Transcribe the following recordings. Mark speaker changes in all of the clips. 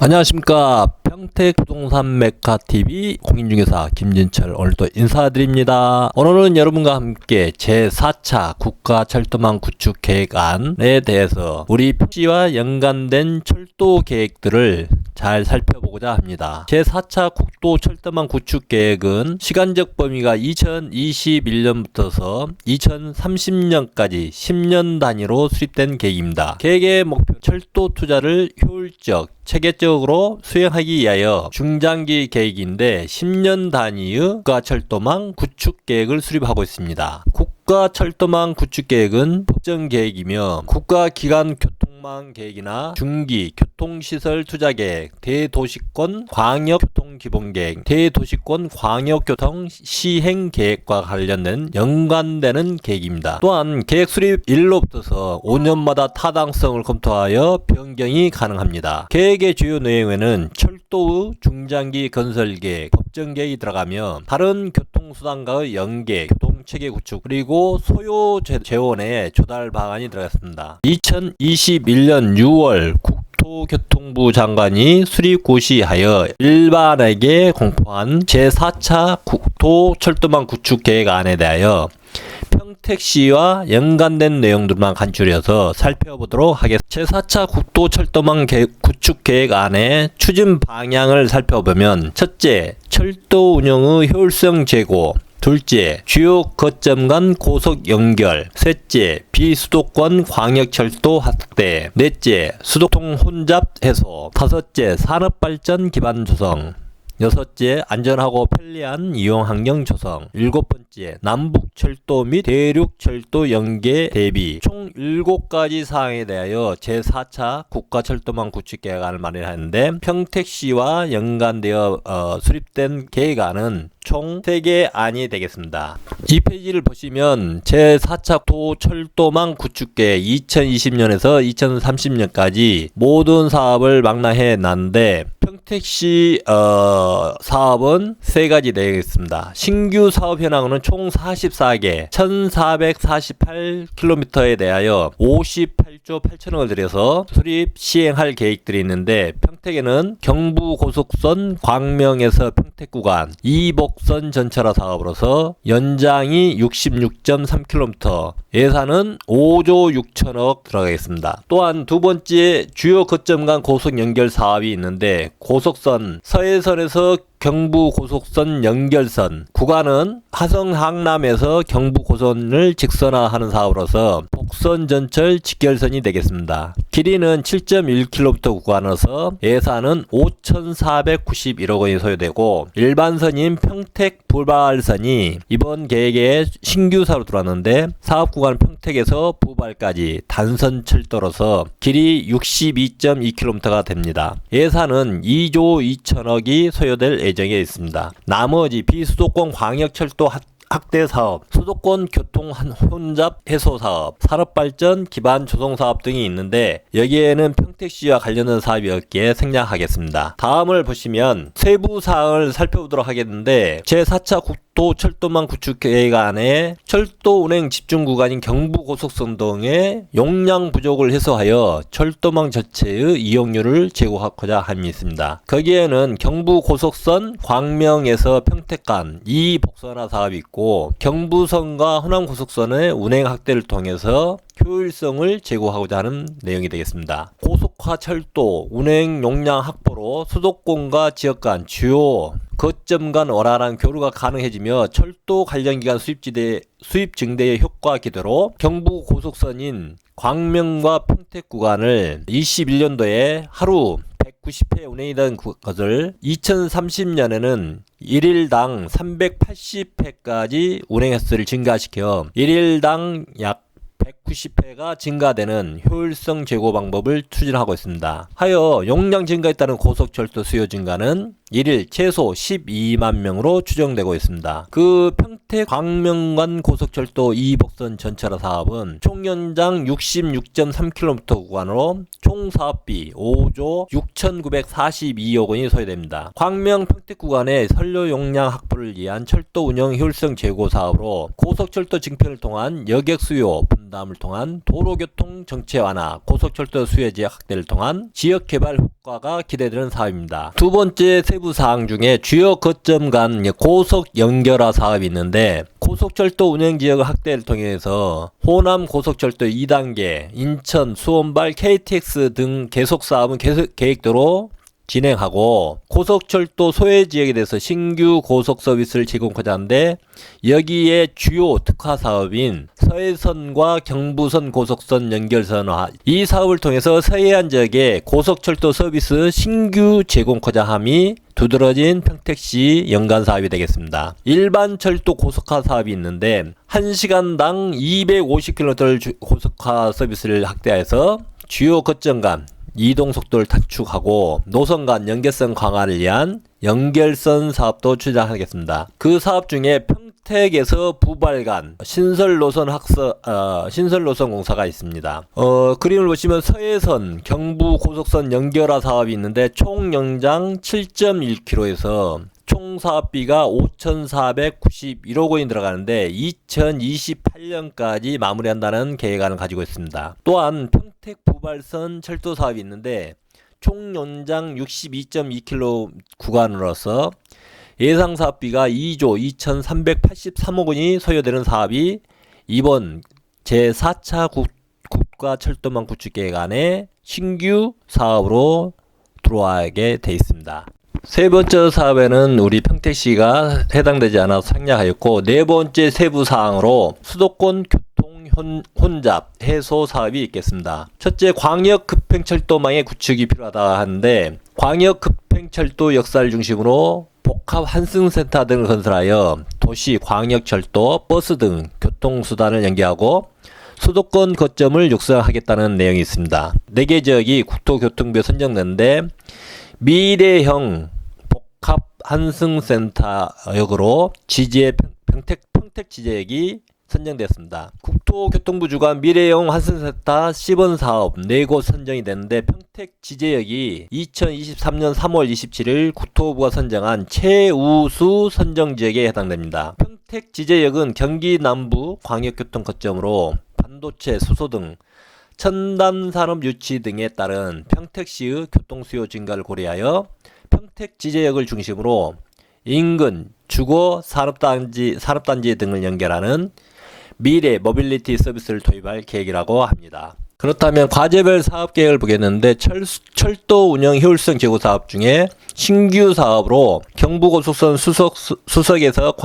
Speaker 1: 안녕하십니까. 평택부동산 메카TV 공인중개사 김진철 오늘도 인사드립니다. 오늘은 여러분과 함께 제4차 국가철도망 구축 계획안에 대해서 우리 평지와 연관된 철도 계획들을 잘 살펴보고자 합니다. 제4차 국도철도망 구축 계획은 시간적 범위가 2021년부터서 2030년까지 10년 단위로 수립된 계획입니다. 계획의 목표 철도 투자를 효율적 체계적으로 수행하기 위하여 중장기 계획인데 10년 단위의 국가철도망 구축 계획을 수립하고 있습니다. 국가철도망 구축 계획은 법정 계획이며 국가기관 교통망 계획이나 중기 교통시설 투자 계획, 대도시권 광역교통기본계획, 대도시권 광역교통 시행 계획과 관련된 연관되는 계획입니다. 또한 계획 수립일로부터 5년마다 타당성을 검토하여 변경이 가능합니다. 계획의 주요 내용에는 철도의 중장기 건설 계획, 법정 계획이 들어가며 다른 교통수단과의 연계, 교통체계 구축, 그리고 소요 재원의 조달 방안이 들어갔습니다. 2021년 6월 국토교통부 장관이 수립 고시하여 일반에게 공포한 제4차 국토철도망 구축 계획안에 대하여 평택시와 연관된 내용들만 간추려서 살펴보도록 하겠습니다. 제4차 국도철도망 구축 계획안의 추진 방향을 살펴보면, 첫째, 철도 운영의 효율성 제고, 둘째, 주요 거점 간 고속 연결, 셋째, 비수도권 광역철도 확대, 넷째, 수도통 혼잡 해소, 다섯째, 산업발전 기반 조성, 여섯째, 안전하고 편리한 이용 환경 조성, 일곱 번째, 남북철도 및 대륙철도 연계 대비. 총 7가지 사항에 대하여 제4차 국가철도망 구축 계획안을 마련하는데, 평택시와 연관되어 수립된 계획안은 총 3개 안이 되겠습니다. 이 페이지를 보시면 제4차 국토철도망 구축계획 2020년에서 2030년까지 모든 사업을 망라해 놨는데, 평택시 사업은 3가지 되겠습니다. 신규 사업 현황은 총 44개 1448km에 대하여 58조 8천억을 들여서 수립 시행할 계획들이 있는데, 평택에는 경부고속선 광명에서 평택 구간 이복선 전철화 사업으로서 연장이 66.3km, 예산은 5조 6천억 들어가겠습니다. 또한 두 번째, 주요 거점 간 고속 연결 사업이 있는데, 고속선 서해선에서 경부고속선 연결선 구간은 화성 항남에서 경부고선을 직선화하는 사업으로서 복선 전철 직결선이 되겠습니다. 길이는 7.1km 구간으로서 예산은 5,491억 원이 소요되고, 일반선인 평택 부발선이 이번 계획에 신규사로 들어왔는데, 사업 구간 평택에서 부발까지 단선 철도로서 길이 62.2km가 됩니다. 예산은 2조 2천억이 소요될 예정에 있습니다. 나머지 비수도권 광역철도 확대 사업, 수도권 교통 혼잡 해소 사업, 산업발전 기반 조성 사업 등이 있는데, 여기에는 평택시와 관련된 사업이 없기에 생략하겠습니다. 다음을 보시면 세부 사항을 살펴보도록 하겠는데, 제4차 국도철도망 구축 계획안에 철도 운행 집중 구간인 경부고속선 등의 용량 부족을 해소하여 철도망 전체의 이용률을 제고하고자 함이 있습니다. 거기에는 경부고속선 광명에서 평택 간 이복선화 사업이 있고, 경부선과 호남고속선의 운행 확대를 통해서 효율성을 제고하고자 하는 내용이 되겠습니다. 고속화 철도 운행 용량 확보로 수도권과 지역 간 주요 거점 간 원활한 교류가 가능해지며 철도 관련 기관 수입 증대의 효과 기대로 경부 고속선인 광명과 평택 구간을 21년도에 하루 190회 운행이던 것을 2030년에는 1일당 380회까지 운행 횟수를 증가시켜 1일당 약 190회가 증가되는 효율성 제고 방법을 추진하고 있습니다. 하여 용량 증가에 따른 고속철도 수요 증가는 1일 최소 12만 명으로 추정되고 있습니다. 그 평택 광명간 고속철도 이복선 전철화 사업은 총 연장 66.3km 구간으로 총 사업비 5조 6,942억 원이 소요됩니다. 광명 평택 구간의 선로 용량 확보를 위한 철도 운영 효율성 제고 사업으로 고속철도 증편을 통한 여객 수요 분담을 통한 도로교통 정체 완화, 고속철도 수혜지역 확대를 통한 지역개발 효과가 기대되는 사업입니다. 두 번째 세부 사항 중에 주요 거점 간 고속 연결화 사업이 있는데, 고속철도 운행지역 확대를 통해서 호남 고속철도 2단계, 인천, 수원발, KTX 등 계속 사업은 계획대로 진행하고, 고속철도 소외지역에 대해서 신규 고속 서비스를 제공하자 하는데, 여기에 주요 특화 사업인 서해선과 경부선 고속선 연결선화, 이 사업을 통해서 서해안 지역에 고속철도 서비스 신규 제공하자 함이 두드러진 평택시 연간 사업이 되겠습니다. 일반 철도 고속화 사업이 있는데 1시간당 250km 고속화 서비스를 확대해서 주요 거점 간 이동 속도를 단축하고 노선 간 연결성 강화를 위한 연결선 사업도 추진하겠습니다. 그 사업 중에 평택에서 부발 간 신설 노선 공사가 있습니다. 그림을 보시면 서해선 경부 고속선 연결화 사업이 있는데 총 연장 7.1km에서 총 사업비가 5,491억 원이 들어가는데 2028년까지 마무리한다는 계획안을 가지고 있습니다. 또한 평택 부발선 철도 사업이 있는데 총 연장 62.2km 구간으로서 예상 사업비가 2조 2,383억 원이 소요되는 사업이 이번 제4차 국가철도망 구축계획안에 신규 사업으로 들어오게 돼 있습니다. 세 번째 사업에는 우리 평택시가 해당되지 않아서 생략하였고, 네 번째 세부 사항으로 수도권 교통 혼잡 해소 사업이 있겠습니다. 첫째, 광역 급행철도망의 구축이 필요하다 하는데, 광역 급행철도 역사를 중심으로 복합 환승센터 등을 건설하여 도시, 광역철도, 버스 등 교통수단을 연계하고 수도권 거점을 육성하겠다는 내용이 있습니다. 4개 지역이 국토교통부에 선정됐는데 미래형 복합 환승센터역으로 지지의 평택 지제역이 선정됐습니다. 국토교통부 주관 미래형 환승센터 시범 사업 4곳 선정이 됐는데, 평택 지제역이 2023년 3월 27일 국토부가 선정한 최우수 선정지역에 해당됩니다. 평택 지제역은 경기 남부 광역교통 거점으로 반도체, 수소 등 첨단 산업 유치 등에 따른 평택시의 교통수요 증가를 고려하여 평택 지제역을 중심으로 인근, 주거, 산업단지 등을 연결하는 미래 모빌리티 서비스를 도입할 계획이라고 합니다. 그렇다면 과제별 사업 계획을 보겠는데, 철도 운영 효율성 제고 사업 중에 신규 사업으로 경부고속선 수석에서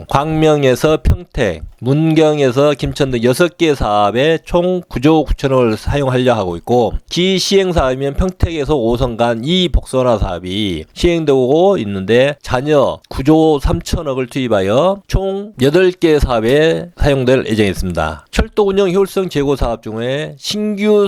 Speaker 1: 광명에서 평택, 문경에서 김천 등 6개 사업에 총 9조 9천억을 사용하려 하고 있고, 기시행 사업이면 평택에서 5선 간 이 복선화 사업이 시행되고 있는데 잔여 9조 3천억을 투입하여 총 8개 사업에 사용될 예정이 있습니다. 철도 운영 효율성 제고 사업 중에 신규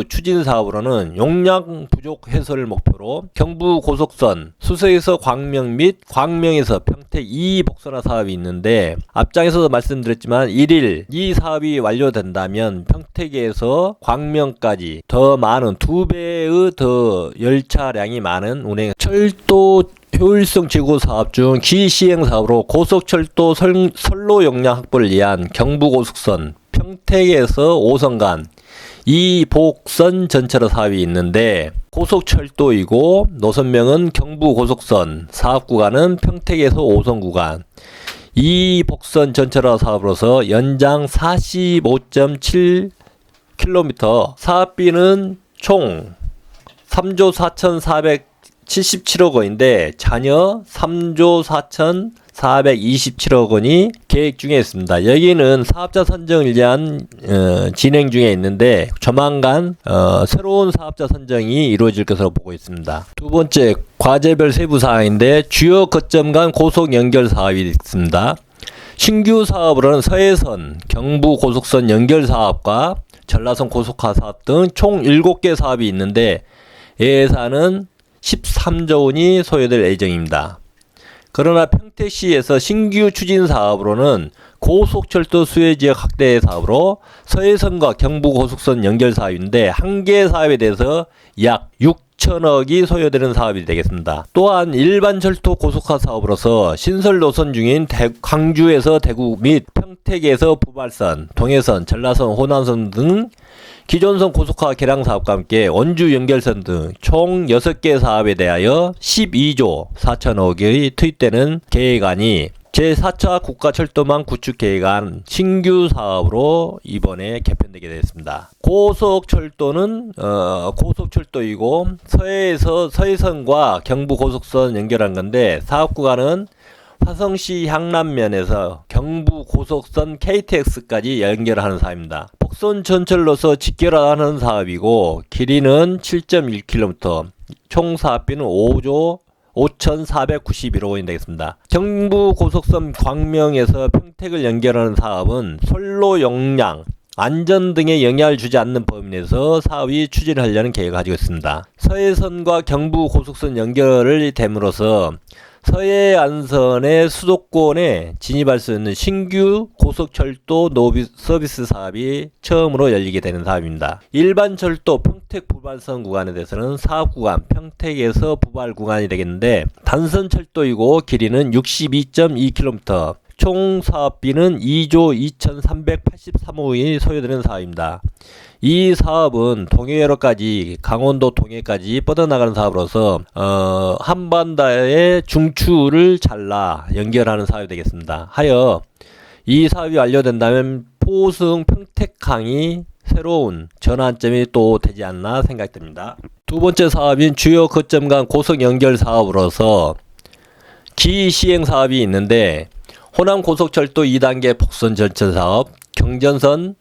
Speaker 1: 추진 사업으로는 용량 부족 해소를 목표로 경부 고속선 수서에서 광명 및 광명에서 평택 2복선화 사업이 있는데, 앞장에서도 말씀드렸지만 1일 이 사업이 완료된다면 평택에서 광명까지 더 많은 2배의 더 열차량이 많은 운행, 철도 효율성 제고 사업 중 기시행 사업으로 고속철도 선로 용량 확보를 위한 경부고속선 평택에서 5선 간 이 복선 전철화 사업이 있는데, 고속철도이고 노선명은 경부고속선, 사업구간은 평택에서 5선 구간, 이 복선 전철화 사업으로서 연장 45.7km, 사업비는 총 3조 4,477억 원인데 잔여 3조 4,427억 원이 계획 중에 있습니다. 여기는 사업자 선정을 위한 진행 중에 있는데 조만간 새로운 사업자 선정이 이루어질 것으로 보고 있습니다. 두 번째, 과제별 세부 사항인데 주요 거점 간 고속 연결 사업이 있습니다. 신규 사업으로는 서해선, 경부 고속선 연결 사업과 전라선 고속화 사업 등 총 7개 사업이 있는데 예산은 13조 원이 소요될 예정입니다. 그러나 평택시에서 신규 추진 사업으로는 고속철도 수혜지역 확대 사업으로 서해선과 경부고속선 연결 사업인데, 한 개 사업에 대해서 약 6천억이 소요되는 사업이 되겠습니다. 또한 일반 철도 고속화 사업으로서 신설 노선 중인 광주에서 대구 및 평택에서 부발선, 동해선, 전라선, 호남선 등 기존선 고속화 개량 사업과 함께 원주 연결선 등 총 6개 사업에 대하여 12조 4천억이 투입되는 계획안이 제4차 국가철도망 구축 계획안 신규 사업으로 이번에 개편되게 되었습니다. 고속철도는 고속철도이고 서해선과 경부고속선 연결한 건데 사업 구간은 화성시 향남면에서 경부고속선 KTX까지 연결하는 사업입니다. 복선 전철로서 직결하는 사업이고 길이는 7.1km, 총 사업비는 5조 5,491억 원이 되겠습니다. 경부고속선 광명에서 평택을 연결하는 사업은 선로 용량, 안전 등에 영향을 주지 않는 범위 내에서 사업이 추진하려는 계획을 가지고 있습니다. 서해선과 경부고속선 연결이 됨으로써 서해안선의 수도권에 진입할 수 있는 신규 고속철도 서비스 사업이 처음으로 열리게 되는 사업입니다. 일반 철도 평택 부발선 구간에 대해서는 사업 구간 평택에서 부발 구간이 되겠는데 단선 철도이고 길이는 62.2km, 총 사업비는 2조 2,383억 원이 소요되는 사업입니다. 이 사업은 동해로까지 강원도 동해까지 뻗어나가는 사업으로서 한반도의 중추를 잘라 연결하는 사업이 되겠습니다. 하여 이 사업이 완료된다면 포승 평택항이 새로운 전환점이 또 되지 않나 생각됩니다. 두 번째 사업인 주요 거점 간 고속 연결 사업으로서 기시행 사업이 있는데 호남 고속철도 2단계 복선 전철 사업, 경전선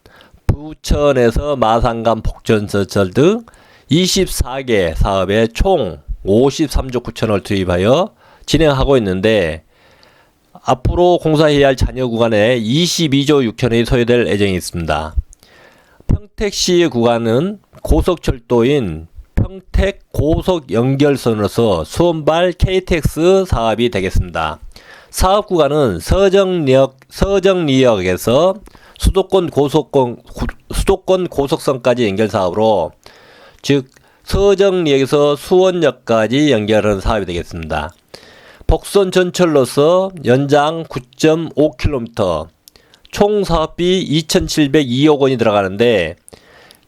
Speaker 1: 부천에서 마산간 복전전철 등 24개 사업에 총 53조 9천억을 투입하여 진행하고 있는데 앞으로 공사해야 할 잔여 구간에 22조 6천억이 소요될 예정이 있습니다. 평택시 구간은 고속철도인 평택 고속연결선으로서 수원발 KTX 사업이 되겠습니다. 사업 구간은 서정리역에서 수도권 고속선까지 연결 사업으로 즉 서정리역에서 수원역까지 연결하는 사업이 되겠습니다. 복선 전철로서 연장 9.5km, 총 사업비 2,702억 원이 들어가는데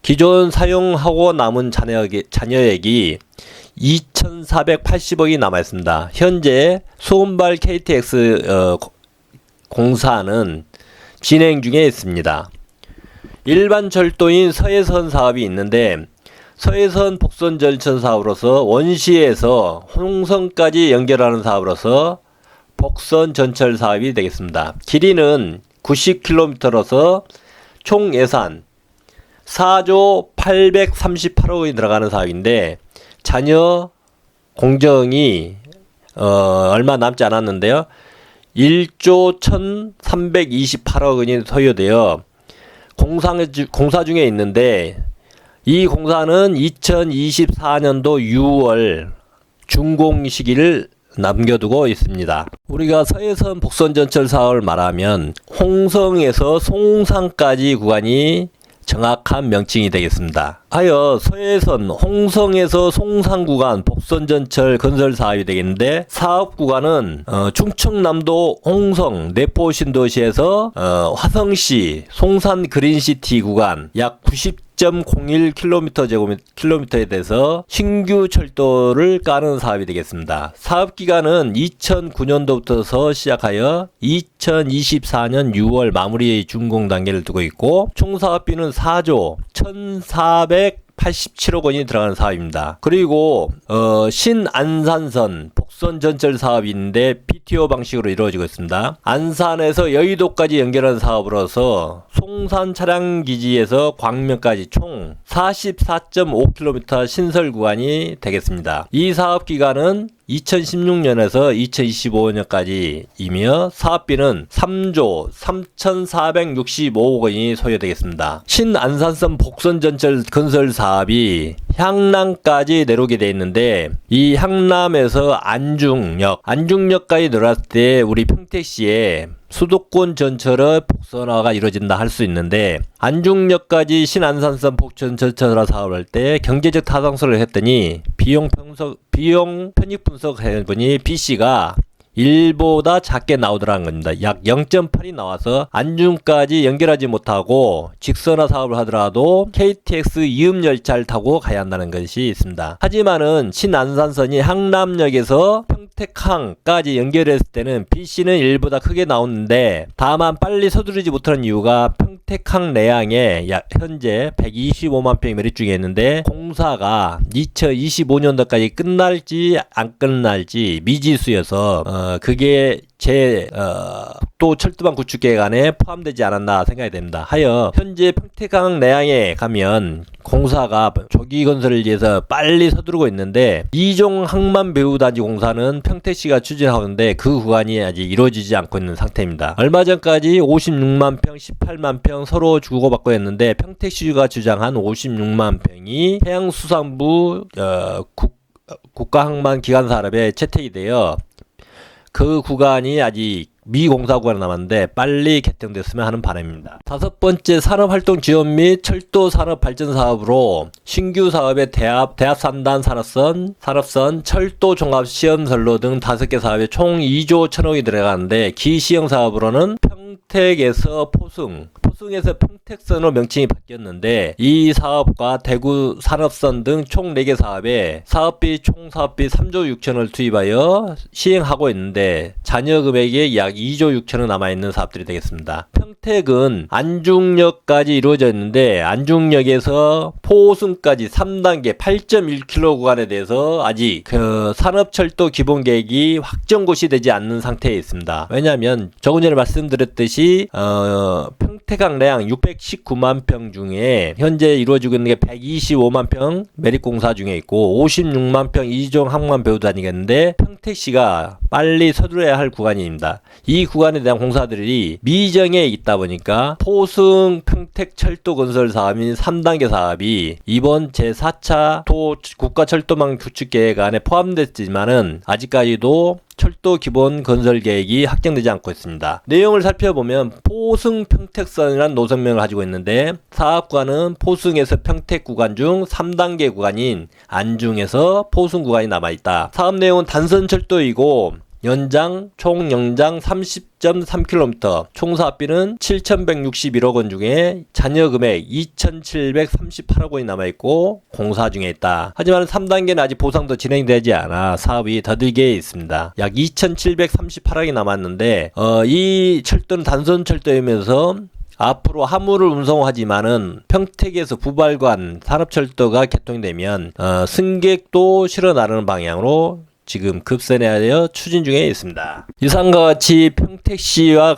Speaker 1: 기존 사용하고 남은 잔여액이 2,480억이 남아있습니다. 현재 수원발 KTX 공사는 진행 중에 있습니다. 일반 철도인 서해선 사업이 있는데 서해선 복선 전철 사업으로서 원시에서 홍성까지 연결하는 사업으로서 복선 전철 사업이 되겠습니다. 길이는 90km로서 총 예산 4조 838억 원이 들어가는 사업인데 잔여 공정이 얼마 남지 않았는데요. 1조 1,328억 원이 소요되어 공사 중에 있는데 이 공사는 2024년도 6월 준공 시기를 남겨두고 있습니다. 우리가 서해선 복선전철 사업을 말하면 홍성에서 송산까지 구간이 정확한 명칭이 되겠습니다. 하여 서해선 홍성에서 송산 구간 복선전철 건설 사업이 되겠는데 사업 구간은 충청남도 홍성 내포 신도시에서 화성시 송산 그린시티 구간 약 90.01km에 대해서 신규 철도를 까는 사업이 되겠습니다. 사업 기간은 2009년도부터 시작하여 2024년 6월 마무리 준공 단계를 두고 있고 총 사업비는 4조 1,487억 원이 들어가는 사업입니다. 그리고 신안산선 복선 전철 사업이 있는데 PTO 방식으로 이루어지고 있습니다. 안산에서 여의도까지 연결하는 사업으로서 송산 차량기지에서 광명까지 총 44.5km 신설 구간이 되겠습니다. 이 사업 기간은 2016년에서 2025년까지이며 사업비는 3조 3,465억 원이 소요되겠습니다. 신안산선 복선전철 건설 사업이 향남까지 내려오게 되어 있는데 이 향남에서 안중역까지 내려왔을 때 우리 평택시에 수도권 전철의 복선화가 이루어진다 할 수 있는데 안중역까지 신안산선 복선 전철화 사업을 할 때 경제적 타당성을 했더니 비용 편익 분석해보니 B씨가 1보다 작게 나오더라는 겁니다. 약 0.8이 나와서 안중까지 연결하지 못하고 직선화 사업을 하더라도 KTX 이음열차를 타고 가야 한다는 것이 있습니다. 하지만은 신안산선이 항남역에서 평택항까지 연결했을 때는 B씨는 1보다 크게 나오는데 다만 빨리 서두르지 못하는 이유가 평택항 내항에 현재 125만 평이 매립 중에 있는데 공사가 2025년도까지 끝날지 안 끝날지 미지수여서 그게 또 철도망 구축 계획안에 포함되지 않았나 생각이 됩니다. 하여 현재 평택항 내항에 가면 공사가 조기 건설을 위해서 빨리 서두르고 있는데 이종 항만 배후단지 공사는 평택시가 추진하고 있는데 그 구간이 아직 이루어지지 않고 있는 상태입니다. 얼마 전까지 56만 평, 18만 평 서로 주고받고 했는데 평택시가 주장한 56만 평이 해양수산부 국가항만 기관사업에 채택이 되어 그 구간이 아직 미공사 구간이 남았는데 빨리 개통됐으면 하는 바람입니다. 5번째 산업활동 지원 및 철도 산업 발전 사업으로 신규 사업의 대합 3단 산업선, 철도 종합 시험선로 등 5개 사업에 총 2조 1,000억이 들어가는데 기시형 사업으로는 평택에서 포승에서 평택선으로 명칭이 바뀌었는데 이 사업과 대구 산업선 등 총 4개 사업에 총 사업비 3조 6천을 투입하여 시행하고 있는데 잔여 금액이 약 2조 6천억 남아있는 사업들이 되겠습니다. 평택은 안중역까지 이루어져 있는데 안중역에서 포승까지 3단계 8.1km 구간에 대해서 아직 산업철도 기본계획이 확정고시 되지 않는 상태에 있습니다. 왜냐하면 조금 전에 말씀드렸듯이 평택항 내항 619만 평 중에 현재 이루어지고 있는 게 125만 평 매립공사 중에 있고 56만 평 이종 항만 배후단이겠는데 평택시가 빨리 서두르야 할 구간입니다. 이 구간에 대한 공사들이 미정에 있다 보니까 포승 평택 철도 건설 사업인 3단계 사업이 이번 제4차 국가철도망 구축 계획안에 포함됐지만은 아직까지도 철도 기본 건설 계획이 확정되지 않고 있습니다. 내용을 살펴보면 포승 평택선이라는 노선명을 가지고 있는데 사업구간은 포승에서 평택 구간 중 3단계 구간인 안중에서 포승 구간이 남아있다. 사업 내용은 단선 철도이고 총 연장 30.3km, 총 사업비는 7,161억 원 중에 잔여 금액 2,738억 원이 남아있고 공사 중에 있다. 하지만 3단계는 아직 보상도 진행되지 않아 사업이 더딜게 있습니다. 약 2,738억이 남았는데 이 철도는 단선 철도이면서 앞으로 화물을 운송하지만은 평택에서 부발관 산업철도가 개통되면 승객도 실어 나르는 방향으로 지금 급선회하여 추진 중에 있습니다. 이상과 같이 평택시와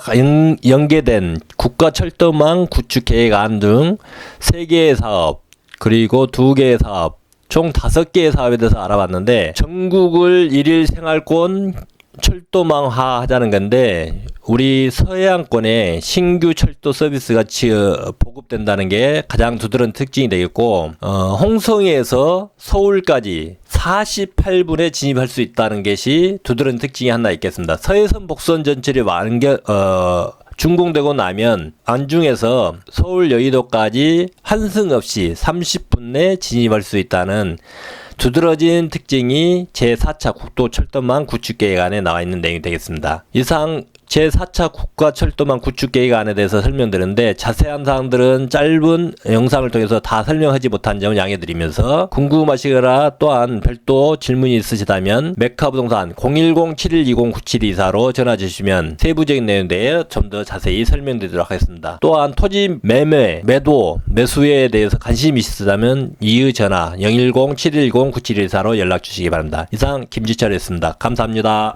Speaker 1: 연계된 국가철도망 구축 계획안 등 3개의 사업 그리고 2개의 사업 총 5개의 사업에 대해서 알아봤는데 전국을 일일 생활권 철도망화 하자는 건데 우리 서해안권에 신규 철도 서비스가 보급된다는 게 가장 두드러진 특징이 되겠고 홍성에서 서울까지 48분에 진입할 수 있다는 것이 두드러진 특징이 하나 있겠습니다. 서해선 복선 전철이 준공되고 나면 안중에서 서울 여의도까지 환승 없이 30분 내 진입할 수 있다는 두드러진 특징이 제4차 국도철도망 구축계획안에 나와 있는 내용이 되겠습니다. 이상 제4차 국가철도망 구축계획안에 대해서 설명드렸는데 자세한 사항들은 짧은 영상을 통해서 다 설명하지 못한 점을 양해드리면서 궁금하시거나 또한 별도 질문이 있으시다면 메카부동산 010-7120-9724로 전화 주시면 세부적인 내용에 대해 좀 더 자세히 설명드리도록 하겠습니다. 또한 토지 매수에 대해서 관심이 있으시다면 이의 전화 010-7120-9724로 연락 주시기 바랍니다. 이상 김지철이었습니다. 감사합니다.